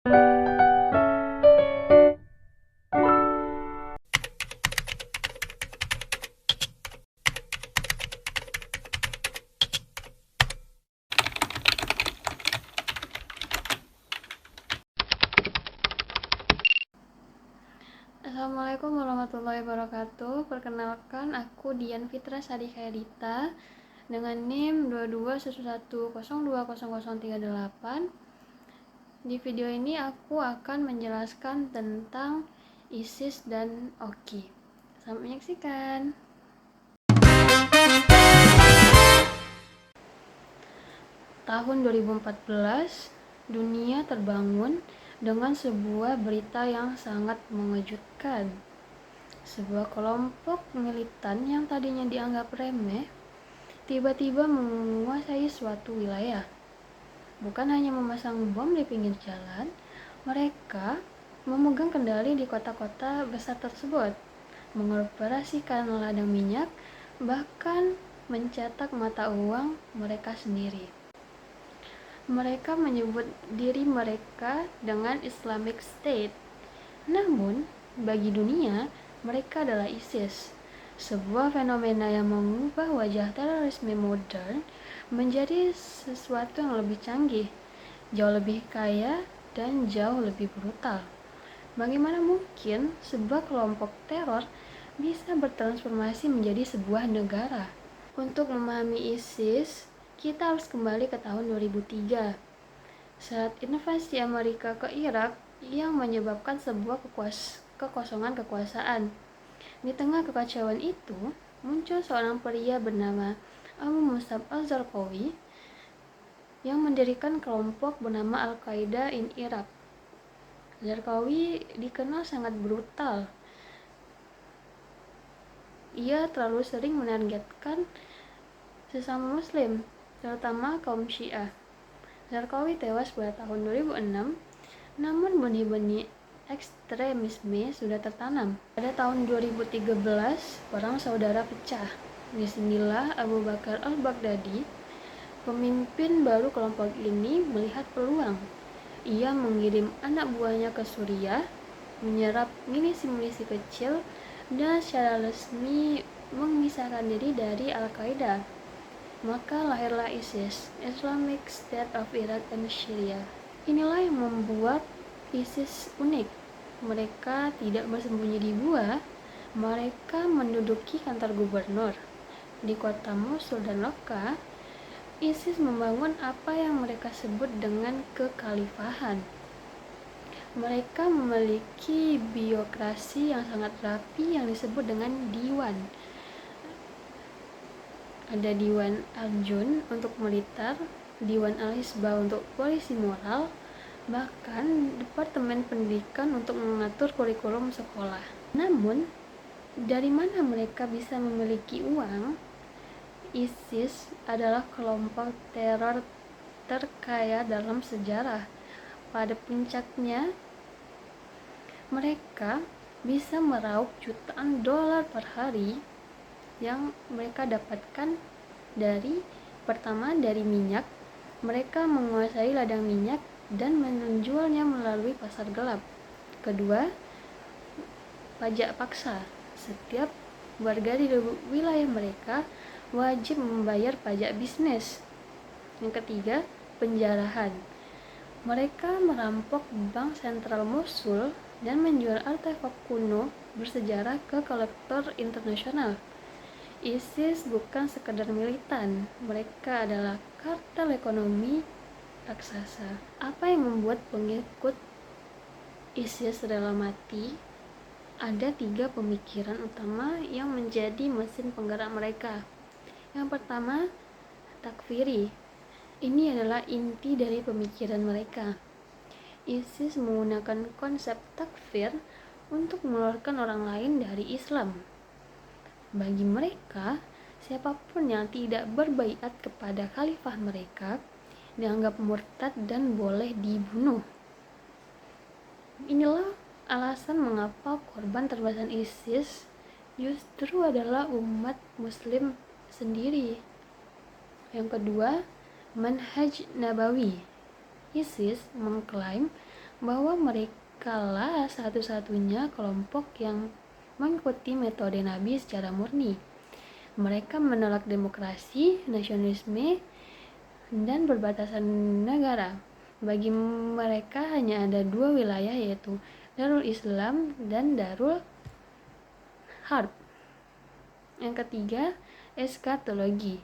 Assalamualaikum warahmatullahi wabarakatuh. Perkenalkan, aku Dian Fitra Sari Khairita dengan NIM 2211020038. Di video ini aku akan menjelaskan tentang ISIS dan OKI. Selamat menyaksikan. Tahun 2014, dunia terbangun dengan sebuah berita yang sangat mengejutkan. Sebuah kelompok militan yang tadinya dianggap remeh, tiba-tiba menguasai suatu wilayah. Bukan hanya memasang bom di pinggir jalan, mereka memegang kendali di kota-kota besar tersebut, mengoperasikan ladang minyak, bahkan mencetak mata uang mereka sendiri. Mereka menyebut diri mereka dengan Islamic State. Namun, bagi dunia, mereka adalah ISIS, sebuah fenomena yang mengubah wajah terorisme modern menjadi sesuatu yang lebih canggih, jauh lebih kaya, dan jauh lebih brutal. Bagaimana mungkin sebuah kelompok teror bisa bertransformasi menjadi sebuah negara? Untuk memahami ISIS, kita harus kembali ke tahun 2003, saat invasi Amerika ke Irak yang menyebabkan sebuah kekosongan kekuasaan. Di tengah kekacauan itu, muncul seorang pria bernama Abu Musab al-Zarqawi yang mendirikan kelompok bernama Al-Qaeda in Iraq. Zarqawi dikenal sangat brutal. Ia terlalu sering menargetkan sesama muslim, terutama kaum Syiah. Zarqawi tewas pada tahun 2006, namun benih-benih ekstremisme sudah tertanam. Pada tahun 2013, perang saudara pecah. Disinilah Abu Bakar al-Baghdadi, pemimpin baru kelompok ini, melihat peluang. Ia mengirim anak buahnya ke Suriah, menyerap milisi-milisi kecil, dan secara resmi memisahkan diri dari Al-Qaeda. Maka lahirlah ISIS, Islamic State of Iraq and Syria. Inilah yang membuat ISIS unik. Mereka tidak bersembunyi di gua, mereka menduduki kantor gubernur. Di kota Mosul dan Raqqa, ISIS membangun apa yang mereka sebut dengan kekhalifahan. Mereka memiliki birokrasi yang sangat rapi yang disebut dengan diwan. Ada Diwan Arjun untuk militer, Diwan Al-Hisbah untuk polisi moral, bahkan Departemen Pendidikan untuk mengatur kurikulum sekolah. Namun, dari mana mereka bisa memiliki uang? ISIS adalah kelompok teror terkaya dalam sejarah. Pada puncaknya, mereka bisa meraup jutaan dolar per hari yang mereka dapatkan dari minyak. Mereka menguasai ladang minyak dan menjualnya melalui pasar gelap. Kedua, pajak paksa. Setiap warga di wilayah mereka wajib membayar pajak bisnis. Yang ketiga, penjarahan. Mereka merampok bank sentral Mosul dan menjual artefak kuno bersejarah ke kolektor internasional. ISIS bukan sekedar militan, mereka adalah kartel ekonomi raksasa. Apa yang membuat pengikut ISIS rela mati? Ada 3 pemikiran utama yang menjadi mesin penggerak mereka. Yang pertama, takfiri. Ini adalah inti dari pemikiran mereka. ISIS menggunakan konsep takfir untuk mengeluarkan orang lain dari Islam. Bagi mereka, siapapun yang tidak berbaiat kepada khalifah mereka dianggap murtad dan boleh dibunuh. Inilah alasan mengapa korban terbesar ISIS justru adalah umat muslim sendiri. Yang kedua, manhaj nabawi. ISIS mengklaim bahwa merekalah satu-satunya kelompok yang mengikuti metode Nabi secara murni. Mereka menolak demokrasi, nasionalisme, dan perbatasan negara. Bagi mereka hanya ada dua wilayah, yaitu Darul Islam dan Darul Harb. Yang ketiga, eskatologi.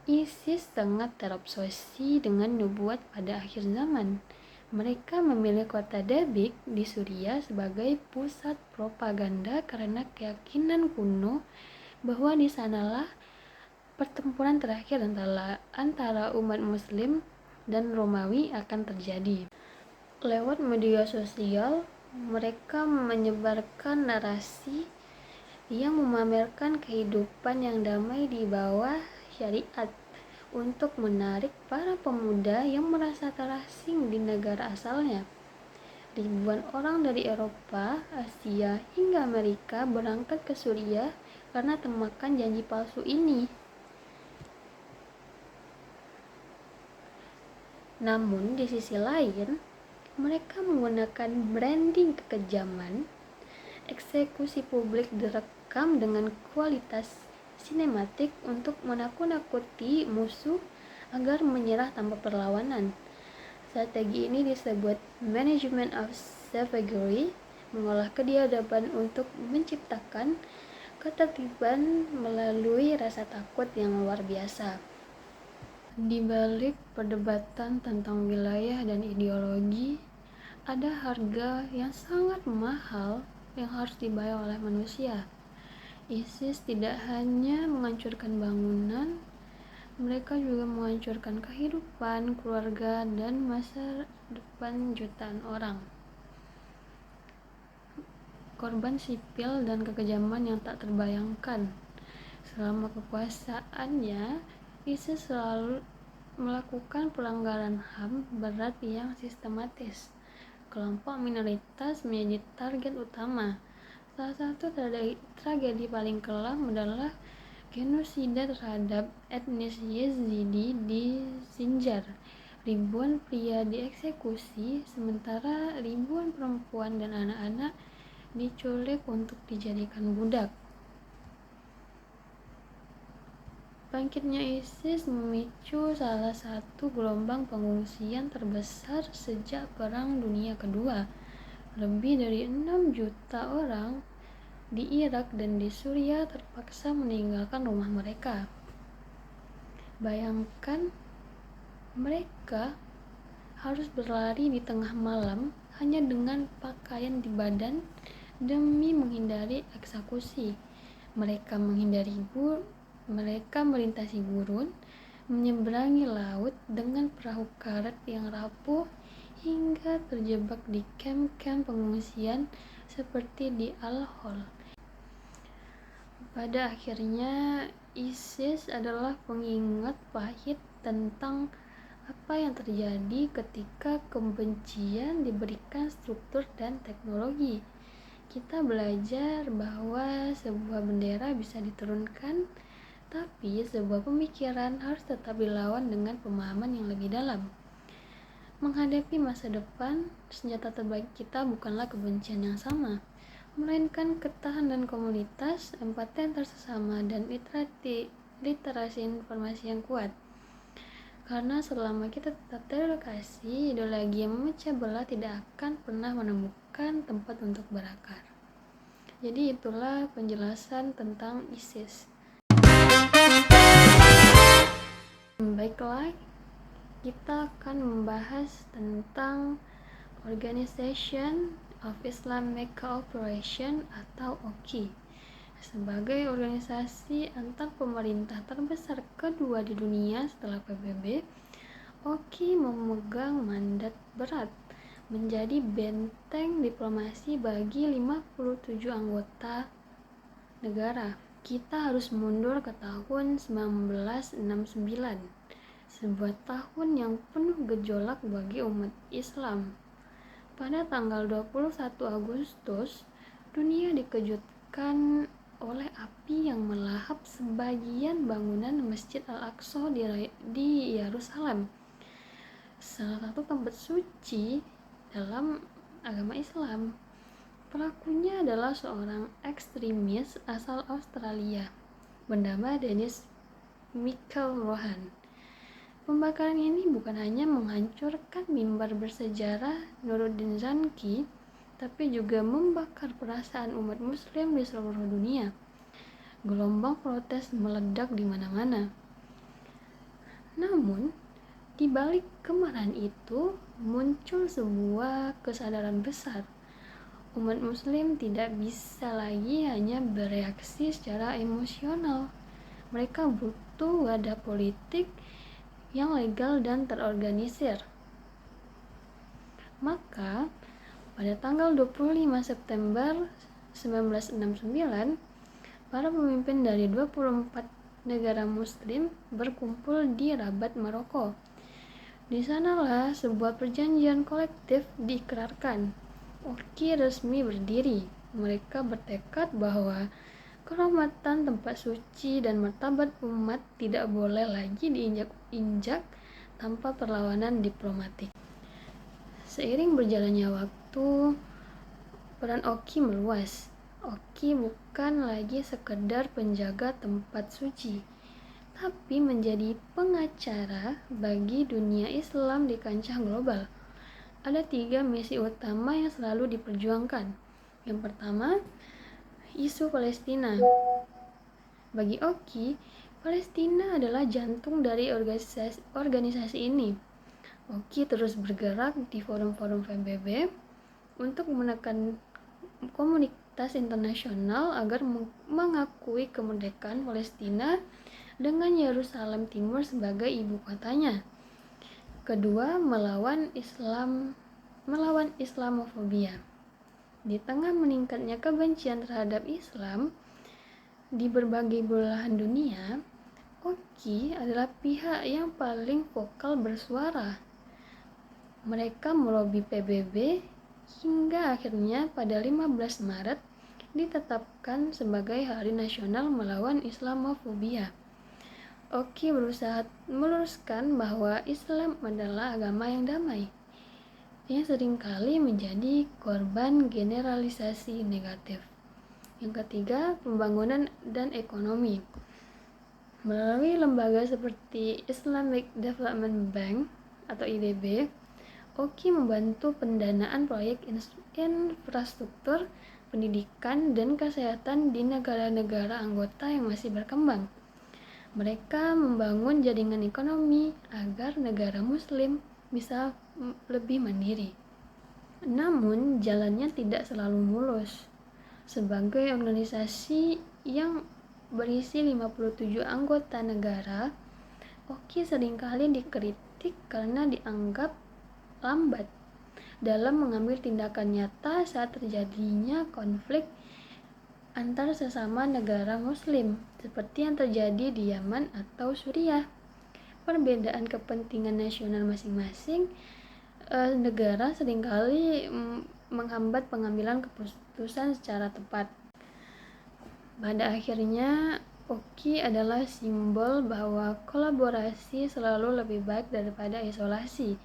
ISIS sangat terobsesi dengan nubuat pada akhir zaman. Mereka memilih kota Dabiq di Suriah sebagai pusat propaganda karena keyakinan kuno bahwa di sanalah pertempuran terakhir antara umat muslim dan Romawi akan terjadi. Lewat media sosial, mereka menyebarkan narasi yang memamerkan kehidupan yang damai di bawah syariat untuk menarik para pemuda yang merasa terasing di negara asalnya. Ribuan orang dari Eropa, Asia, hingga Amerika berangkat ke Suriah karena termakan janji palsu ini. Namun di sisi lain, mereka menggunakan branding kekejaman, eksekusi publik direkam dengan kualitas sinematik untuk menakut-nakuti musuh agar menyerah tanpa perlawanan. Strategi ini disebut management of savagery, mengolah kebiadaban untuk menciptakan ketertiban melalui rasa takut yang luar biasa. Di balik perdebatan tentang wilayah dan ideologi, ada harga yang sangat mahal yang harus dibayar oleh manusia. ISIS tidak hanya menghancurkan bangunan, mereka juga menghancurkan kehidupan, keluarga, dan masa depan jutaan orang. Korban sipil dan kekejaman yang tak terbayangkan. Selama kekuasaannya, ISIS selalu melakukan pelanggaran HAM berat yang sistematis. Kelompok minoritas menjadi target utama. Salah satu tragedi paling kelam adalah genosida terhadap etnis Yazidi di Sinjar. Ribuan pria dieksekusi, sementara ribuan perempuan dan anak-anak diculik untuk dijadikan budak. Bangkitnya ISIS memicu salah satu gelombang pengungsian terbesar sejak Perang Dunia Kedua. Lebih dari 6 juta orang di Irak dan di Suriah terpaksa meninggalkan rumah mereka. Bayangkan, mereka harus berlari di tengah malam hanya dengan pakaian di badan demi menghindari eksekusi. Mereka melintasi gurun, menyeberangi laut dengan perahu karet yang rapuh, hingga terjebak di kamp-kamp pengungsian seperti di Al-Hol. Pada akhirnya, ISIS adalah pengingat pahit tentang apa yang terjadi ketika kebencian diberikan struktur dan teknologi. Kita belajar bahwa sebuah bendera bisa diturunkan, tapi sebuah pemikiran harus tetap dilawan dengan pemahaman yang lebih dalam. Menghadapi masa depan, senjata terbaik kita bukanlah kebencian yang sama, melainkan ketahanan komunitas, empati antar sesama, dan literasi informasi yang kuat. Karena selama kita tetap teredukasi, ideologi yang memecah belah tidak akan pernah menemukan tempat untuk berakar. Jadi itulah penjelasan tentang ISIS. Baiklah, kita akan membahas tentang Organization of Islamic Cooperation atau OIC. Sebagai organisasi antar pemerintah terbesar kedua di dunia setelah PBB, OIC memegang mandat berat menjadi benteng diplomasi bagi 57 anggota negara. Kita harus mundur ke tahun 1969, sebuah tahun yang penuh gejolak bagi umat Islam. Pada tanggal 21 Agustus, dunia dikejutkan oleh api yang melahap sebagian bangunan Masjid Al-Aqsa di Yerusalem, salah satu tempat suci dalam agama Islam. Pelakunya adalah seorang ekstremis asal Australia bernama Dennis Michael Rohan. Pembakaran ini bukan hanya menghancurkan mimbar bersejarah Nuruddin Zanki, tapi juga membakar perasaan umat muslim di seluruh dunia. Gelombang protes meledak di mana-mana. Namun, di balik kemarahan itu muncul sebuah kesadaran besar. Umat muslim tidak bisa lagi hanya bereaksi secara emosional. Mereka butuh wadah politik yang legal dan terorganisir. Maka, pada tanggal 25 September 1969, para pemimpin dari 24 negara muslim berkumpul di Rabat, Maroko. Di sanalah sebuah perjanjian kolektif diikrarkan. Oki resmi berdiri. Mereka bertekad bahwa kehormatan tempat suci dan martabat umat tidak boleh lagi diinjak-injak tanpa perlawanan diplomatik. Seiring berjalannya waktu, peran Oki meluas. Oki bukan lagi sekedar penjaga tempat suci, tapi menjadi pengacara bagi dunia Islam di kancah global. Ada 3 misi utama yang selalu diperjuangkan. Yang pertama, isu Palestina. Bagi Oki, Palestina adalah jantung dari organisasi ini. Oki terus bergerak di forum-forum PBB untuk menekan komunitas internasional agar mengakui kemerdekaan Palestina dengan Yerusalem Timur sebagai ibu kotanya. Kedua, melawan Islamofobia. Di tengah meningkatnya kebencian terhadap Islam di berbagai belahan dunia, Oki adalah pihak yang paling vokal bersuara. Mereka melobi PBB hingga akhirnya pada 15 Maret ditetapkan sebagai Hari Nasional Melawan Islamofobia. Oki berusaha meluruskan bahwa Islam adalah agama yang damai, yang seringkali menjadi korban generalisasi negatif. Yang ketiga, pembangunan dan ekonomi. Melalui lembaga seperti Islamic Development Bank atau IDB, Oki membantu pendanaan proyek infrastruktur, pendidikan, dan kesehatan di negara-negara anggota yang masih berkembang. Mereka membangun jaringan ekonomi agar negara muslim bisa lebih mandiri. Namun, jalannya tidak selalu mulus. Sebagai organisasi yang berisi 57 anggota negara, Oki seringkali dikritik karena dianggap lambat dalam mengambil tindakan nyata saat terjadinya konflik antar sesama negara muslim seperti yang terjadi di Yaman atau Suriah. Perbedaan kepentingan nasional masing-masing negara seringkali menghambat pengambilan keputusan secara tepat. Pada akhirnya, Oki adalah simbol bahwa kolaborasi selalu lebih baik daripada isolasi.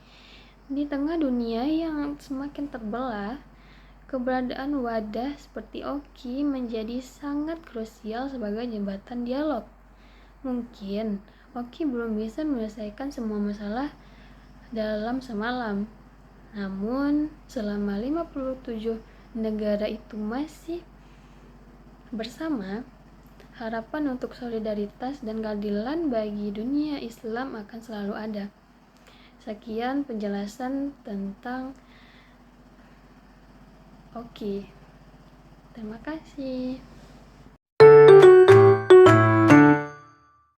Di tengah dunia yang semakin terbelah, keberadaan wadah seperti Oki menjadi sangat krusial sebagai jembatan dialog. Mungkin Oki belum bisa menyelesaikan semua masalah dalam semalam. Namun, selama 57 negara itu masih bersama, harapan untuk solidaritas dan keadilan bagi dunia Islam akan selalu ada. Sekian penjelasan tentang Oki. Terima kasih.